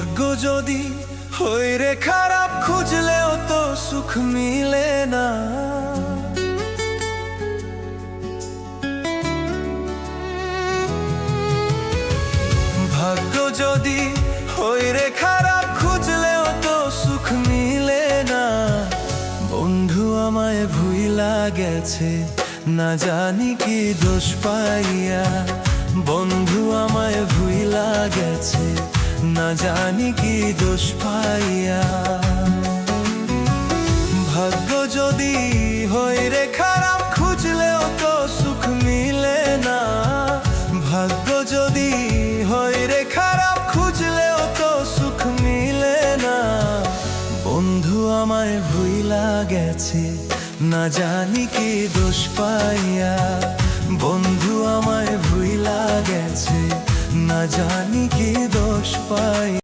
ভাগ্য যদি হই রে খারাপ, খুঁজলেও তো সুখ মিলে না। ভাগ্য যদি হই রে খারাপ, খুঁজলেও তো সুখ মিলে না। বন্ধু আমায় ভুইলা গেছে, না জানি কি দোষ পাইয়া। বন্ধু আমায় ভুইলা গেছে, না জানি কি দোষ পাইয়া। ভাগ্য যদি হই রে খারাপ, খুঁজলেও তো সুখ মিলে না। ভাগ্য যদি হই রে খারাপ, খুঁজলেও তো সুখ মিলে না। বন্ধু আমায় ভুইলা গেছে, না জানি কি দোষ পাইয়া। বন্ধু আমায় ভুইলা গেছে, না জানি কি দোষ পাইয়া।